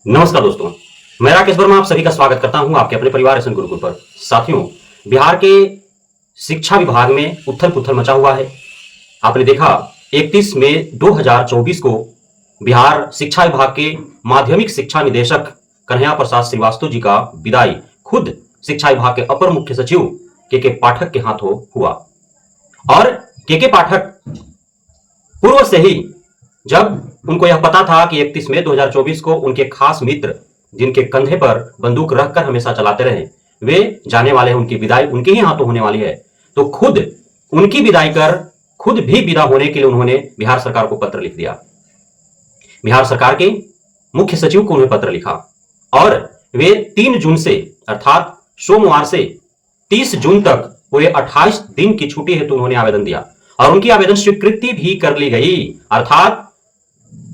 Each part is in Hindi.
नमस्कार दोस्तों, मैं राकेश वर्मा आप सभी का स्वागत करता हूं आपके अपने परिवार एसएन गुरुकुल पर। साथियों, बिहार के शिक्षा विभाग में उथल पुथल मचा हुआ है। आपने देखा 31 मई 2024 को बिहार शिक्षा विभाग के माध्यमिक शिक्षा निदेशक कन्हैया प्रसाद श्रीवास्तव जी का विदाई खुद शिक्षा विभाग के अपर मुख्य सचिव के पाठक के हाथों हुआ। और के पाठक पूर्व से ही, जब उनको यह पता था कि 31 मई 2024 को उनके खास मित्र जिनके कंधे पर बंदूक रखकर हमेशा चलाते रहे वे जाने वाले हैं, उनकी विदाई उनके ही हाथों होने वाली है, तो खुद उनकी विदाई कर खुद भी विदा होने के लिए उन्होंने बिहार सरकार को पत्र लिख दिया। बिहार सरकार के मुख्य सचिव को उन्हें पत्र लिखा और वे 3 जून से अर्थात सोमवार से 30 जून तक पूरे 28 दिन की छुट्टी हेतु उन्होंने आवेदन दिया और उनकी आवेदन स्वीकृति भी कर ली गई। अर्थात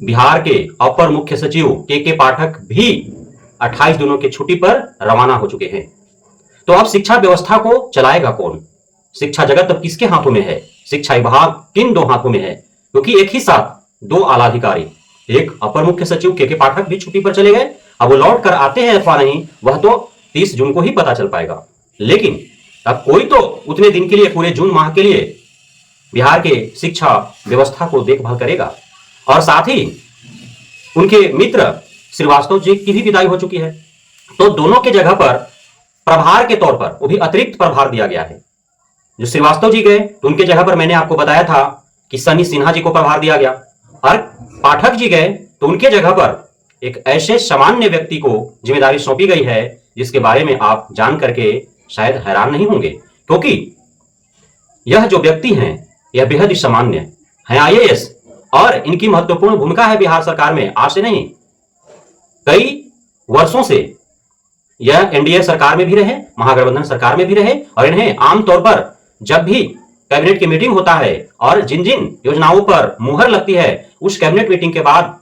बिहार के अपर मुख्य सचिव के पाठक भी 28 दिनों की छुट्टी पर रवाना हो चुके हैं। तो अब शिक्षा व्यवस्था को चलाएगा कौन? शिक्षा जगत अब किसके हाथों में है? शिक्षा विभाग किन 2 हाथों में है? क्योंकि एक ही साथ 2 आला अधिकारी, एक अपर मुख्य सचिव के पाठक भी छुट्टी पर चले गए। अब वो लौट कर आते हैं अथवा नहीं, वह तो 30 जून को ही पता चल पाएगा। लेकिन अब कोई तो उतने दिन के लिए, पूरे जून माह के लिए बिहार के शिक्षा व्यवस्था को देखभाल करेगा। और साथ ही उनके मित्र श्रीवास्तव जी की भी विदाई हो चुकी है, तो दोनों के जगह पर प्रभार के तौर पर वो भी अतिरिक्त प्रभार दिया गया है। जो श्रीवास्तव जी गए तो उनके जगह पर मैंने आपको बताया था कि सनी सिन्हा जी को प्रभार दिया गया, और पाठक जी गए तो उनके जगह पर एक ऐसे सामान्य व्यक्ति को जिम्मेदारी सौंपी गई है जिसके बारे में आप जान करके शायद हैरान नहीं होंगे, क्योंकि यह जो व्यक्ति हैं यह बेहद ही सामान्य है, आईएएस, और इनकी महत्वपूर्ण भूमिका है बिहार सरकार में। आज से नहीं, कई वर्षों से यह एनडीए सरकार में भी रहे, महागठबंधन सरकार में भी रहे, और इन्हें आमतौर पर जब भी कैबिनेट की मीटिंग होता है और जिन जिन योजनाओं पर मुहर लगती है, उस कैबिनेट मीटिंग के बाद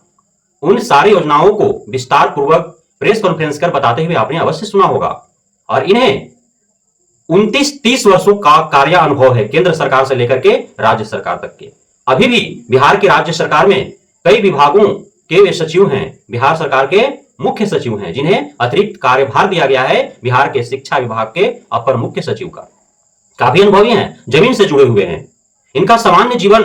उन सारी योजनाओं को विस्तार पूर्वक प्रेस कॉन्फ्रेंस कर बताते हुए आपने अवश्य सुना होगा। और इन्हें 29-30 वर्षों का कार्य अनुभव है, केंद्र सरकार से लेकर के राज्य सरकार तक के। अभी भी बिहार की राज्य सरकार में कई विभागों के वे सचिव हैं, बिहार सरकार के मुख्य सचिव हैं, जिन्हें अतिरिक्त कार्यभार दिया गया है बिहार के शिक्षा विभाग के अपर मुख्य सचिव का। काफी अनुभवी हैं, जमीन से जुड़े हुए हैं। इनका सामान्य जीवन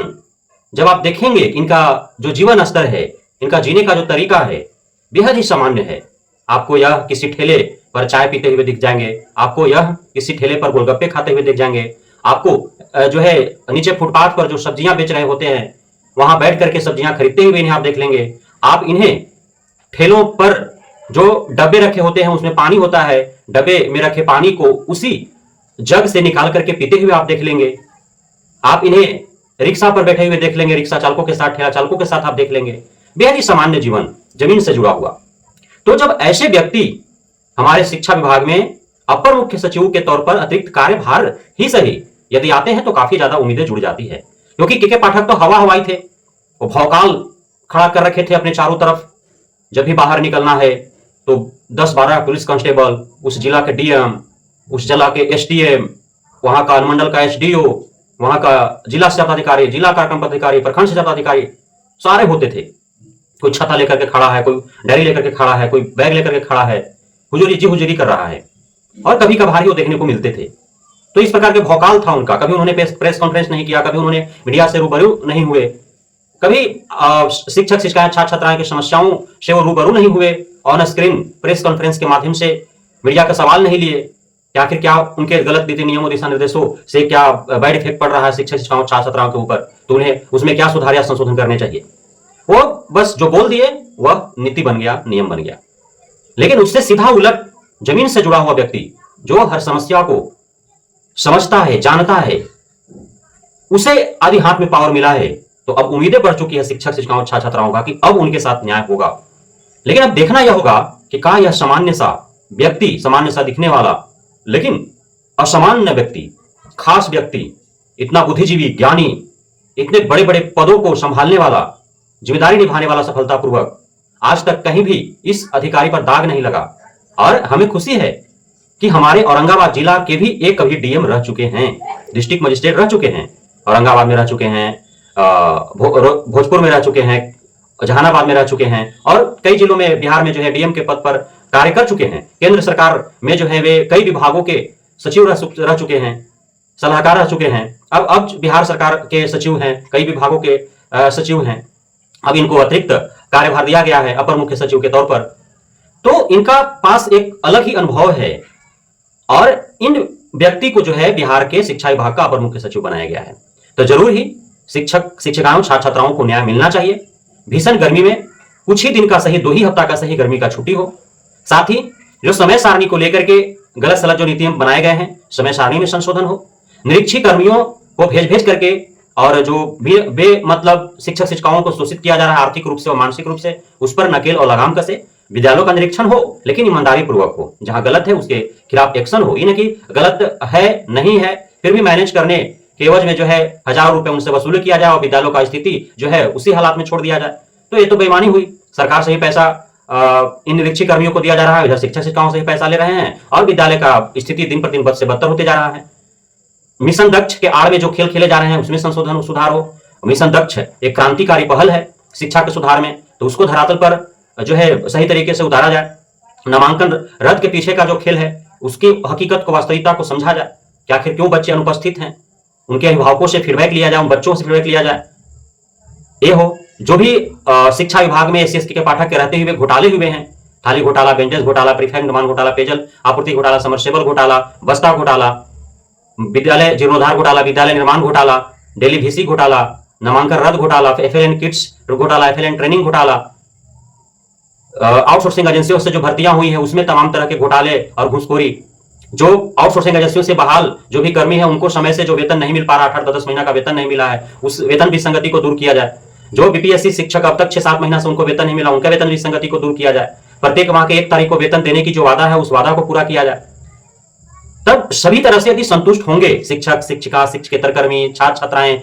जब आप देखेंगे, इनका जो जीवन स्तर है, इनका जीने का जो तरीका है, बेहद ही सामान्य है। आपको यह किसी ठेले पर चाय पीते हुए दिख जाएंगे, आपको यह किसी ठेले पर गोलगप्पे खाते हुए दिख जाएंगे, आपको जो है नीचे फुटपाथ पर जो सब्जियां बेच रहे होते हैं वहां बैठ करके सब्जियां खरीदते हुए इन्हें आप देख लेंगे। आप इन्हें ठेलों पर जो डब्बे रखे होते हैं उसमें पानी होता है, डब्बे में रखे पानी को उसी जग से निकाल करके पीते हुए आप देख लेंगे। आप इन्हें रिक्शा पर बैठे हुए देख लेंगे, रिक्शा चालकों के साथ, ठेला चालकों के साथ आप देख लेंगे। बेहद ही सामान्य जीवन, जमीन से जुड़ा हुआ। तो जब ऐसे व्यक्ति हमारे शिक्षा विभाग में अपर मुख्य सचिव के तौर पर अतिरिक्त कार्यभार ही सही यदि आते हैं तो काफी ज्यादा उम्मीदें जुड़ जाती है। क्योंकि के पाठक तो हवा हवाई थे, वो भौकाल खड़ा कर रखे थे अपने चारों तरफ। जब भी बाहर निकलना है तो 10-12 पुलिस कांस्टेबल, उस जिला के डीएम, उस जिला के एसडीएम, वहां का अनुमंडल का एसडीओ, वहां का जिला शिक्षा पदाधिकारी, जिला कार्यक्रम पदाधिकारी, प्रखंड शिक्षा पदाधिकारी, सारे होते थे। कोई छता लेकर के खड़ा है, कोई डायरी लेकर के खड़ा है, कोई बैग लेकर के खड़ा है, हुजूरी कर रहा है। और कभी कभार ही वो देखने को मिलते थे। तो इस प्रकार के भौकाल था उनका। कभी उन्होंने प्रेस कॉन्फ्रेंस नहीं किया, कभी उन्होंने मीडिया से रूबरू नहीं हुए, कभी शिक्षक शिक्षाएं छात्र छात्राओं की समस्याओं से वो रूबरू नहीं हुए, ऑन स्क्रीन प्रेस कॉन्फ्रेंस के माध्यम से मीडिया का सवाल नहीं लिए कि आखिर क्या उनके गलत नीति नियमों दिशा निर्देशों से क्या बैड इफेक्ट पड़ रहा है शिक्षक शिक्षाओं छात्र छात्राओं के ऊपर, तो उन्हें उसमें क्या सुधार या संशोधन करने चाहिए। वो बस जो बोल दिए वह नीति बन गया, नियम बन गया। लेकिन उससे सीधा उलट जमीन से जुड़ा हुआ व्यक्ति जो हर समस्या को समझता है, जानता है, उसे आदि हाथ में पावर मिला है, तो अब उम्मीदें बढ़ चुकी है शिक्षक शिक्षाओं छात्र छात्राओं का कि अब उनके साथ न्याय होगा। लेकिन अब देखना यह होगा कि क्या यह सामान्य सा व्यक्ति, सामान्य सा दिखने वाला लेकिन असामान्य व्यक्ति, खास व्यक्ति, इतना बुद्धिजीवी, ज्ञानी, इतने बड़े बड़े पदों को संभालने वाला, जिम्मेदारी निभाने वाला सफलतापूर्वक, आज तक कहीं भी इस अधिकारी पर दाग नहीं लगा। और हमें खुशी है कि हमारे औरंगाबाद जिला के भी एक कभी डीएम रह चुके हैं, डिस्ट्रिक्ट मजिस्ट्रेट रह चुके हैं, औरंगाबाद में रह चुके हैं, भोजपुर में रह चुके हैं, जहानाबाद में रह चुके हैं और कई जिलों में बिहार में जो है डीएम के पद पर कार्य कर चुके हैं। केंद्र सरकार में जो है वे कई विभागों के सचिव रह चुके हैं, सलाहकार रह चुके हैं। अब बिहार सरकार के सचिव हैं, कई विभागों के सचिव हैं। अब इनको अतिरिक्त कार्यभार दिया गया है अपर मुख्य सचिव के तौर पर। तो इनका पास एक अलग ही अनुभव है और इन व्यक्ति को जो है बिहार के शिक्षा विभाग का अपर मुख्य सचिव बनाया गया है। तो जरूर ही शिक्षक शिक्षिकाओं छात्र छात्राओं को न्याय मिलना चाहिए। भीषण गर्मी में कुछ ही दिन का सही, 2 ही हफ्ता का सही गर्मी का छुट्टी हो। साथ ही जो समय सारणी को लेकर के गलत सलत जो नीतियां बनाए गए हैं, समय सारणी में संशोधन हो। निरीक्षी कर्मियों को भेज करके और जो बे मतलब शिक्षक शिक्षिकाओं को शोषित किया जा रहा है आर्थिक रूप से और मानसिक रूप से, उस पर नकेल और लगाम कसे। विद्यालयों का निरीक्षण हो लेकिन ईमानदारी पूर्वक हो, जहां गलत है उसके खिलाफ एक्शन हो। ये नहीं कि गलत है नहीं है फिर भी मैनेज करने के एवज में जो है 1000 रुपए उनसे वसूल किया जाए और विद्यालयों का स्थिति जो है उसी हालात में छोड़ दिया जाए। तो ये तो बेईमानी हुई। सरकार से ही पैसा इन निरीक्षी कर्मियों को दिया जा रहा है, इधर शिक्षक शिक्षिकाओं से ही पैसा ले रहे हैं और विद्यालय का स्थिति दिन प्रतिदिन बद से बदतर होते जा रहा है। मिशन दक्ष के आड़ में जो खेल खेले जा रहे हैं उसमें संशोधन सुधार हो। मिशन दक्ष एक क्रांतिकारी पहल है शिक्षा के सुधार में, तो उसको धरातल पर जो है सही तरीके से उतारा जाए। नामांकन रद्द के पीछे का जो खेल है उसकी हकीकत को, वास्तविकता को समझा जाए कि आखिर क्यों बच्चे अनुपस्थित हैं, उनके अभिभावकों से फीडबैक लिया जाए, उन बच्चों से फीडबैक लिया जाए। ये हो जो भी शिक्षा विभाग में एससी के पाठक के रहते हुए घोटाले हुए हैं, थाली घोटाला, बेंचेस घोटाला, प्रीफेक्ट निर्माण घोटाला, पेयजल आपूर्ति घोटाला, समरसेबल घोटाला, बस्ता घोटाला, विद्यालय जीर्णोद्धार घोटाला, विद्यालय निर्माण घोटाला, डेली वीसी घोटाला, नामांकन रद्द घोटाला, एफएलएन किट्स घोटाला, एफएलएन ट्रेनिंग घोटाला, आउटसोर्सिंग एजेंसियों से जो भर्तियां हुई है उसमें तमाम तरह के घोटाले और घूसखोरी। जो आउटसोर्सिंग एजेंसियों से बहाल जो भी कर्मी है उनको समय से जो वेतन नहीं मिल पा रहा, 8-10 महीना का वेतन नहीं मिला है, उस वेतन विसंगति को दूर किया जाए। जो बीपीएससी शिक्षक अब तक 6-7 महीना से उनको वेतन नहीं मिला, उनका वेतन विसंगति को दूर किया जाए। प्रत्येक माह के 1 तारीख को वेतन देने की जो वादा है उस वादा को पूरा किया जाए। तब सभी तरह से यदि संतुष्ट होंगे शिक्षक शिक्षिका शिक्षकेतर कर्मी छात्र छात्राएं,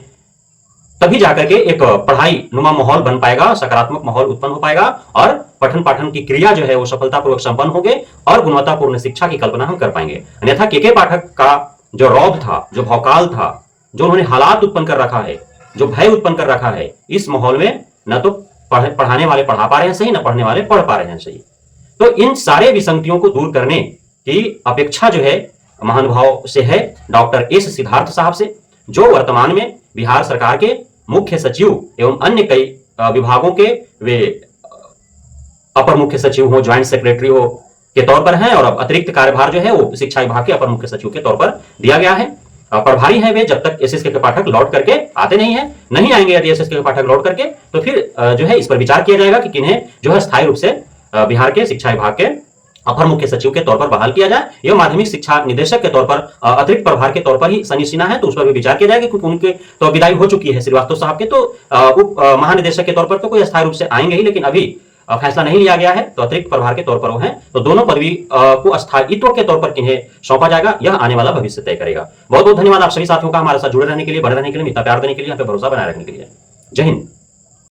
तभी जाकर के एक पढ़ाई नुमा माहौल बन पाएगा, सकारात्मक माहौल उत्पन्न हो पाएगा और पठन पाठन की क्रिया जो है वो सफलतापूर्वक संपन्न होंगे और गुणवत्तापूर्ण शिक्षा की कल्पना हम कर पाएंगे। अन्यथा के पाठक का जो रौब था, जो भौकाल था, जो उन्होंने हालात उत्पन्न कर रखा है, जो भय उत्पन्न कर रखा है, इस माहौल में न तो पढ़ाने वाले पढ़ा पा रहे हैं सही, न पढ़ने वाले पढ़ पा रहे हैं सही। तो इन सारे विसंगतियों को दूर करने की अपेक्षा जो है महानुभाव से है, डॉक्टर एस सिद्धार्थ साहब से, जो वर्तमान में बिहार सरकार के मुख्य सचिव एवं अन्य कई विभागों के वे अपर मुख्य सचिव हो, ज्वाइंट सेक्रेटरी हो के तौर पर हैं और अब अतिरिक्त कार्यभार जो है वो शिक्षा विभाग के अपर मुख्य सचिव के तौर पर दिया गया है। प्रभारी हैं वे जब तक एसएसके के पाठक लौट करके आते नहीं आएंगे। यदि एसएसके के पाठक लौट करके तो फिर जो है इस पर विचार किया जाएगा कि किन्हें जो है स्थायी रूप से बिहार के शिक्षा विभाग के अपर मुख्य सचिव के तौर पर बहाल किया जाए। यह माध्यमिक शिक्षा निदेशक के तौर पर अतिरिक्त प्रभार के तौर पर ही सनी सिन्हा है, तो उस पर भी विचार किया जाएगा क्योंकि उनके तो विदाई हो चुकी है श्रीवास्तव साहब के, तो उप महानिदेशक के तौर पर तो कोई स्थायी रूप से आएंगे ही, लेकिन अभी फैसला नहीं लिया गया है, तो अतिरिक्त प्रभार के तौर पर वो हैं। तो दोनों पदवी को स्थायित्व के तौर पर किन्हें सौंपा जाएगा यह आने वाला भविष्य तय करेगा। बहुत बहुत धन्यवाद आप सभी साथियों का हमारे साथ जुड़े रहने के लिए, बने रहने के लिए, मित्रता प्यार देने के लिए, यहाँ पे भरोसा बनाए रखने के लिए। जय हिंद।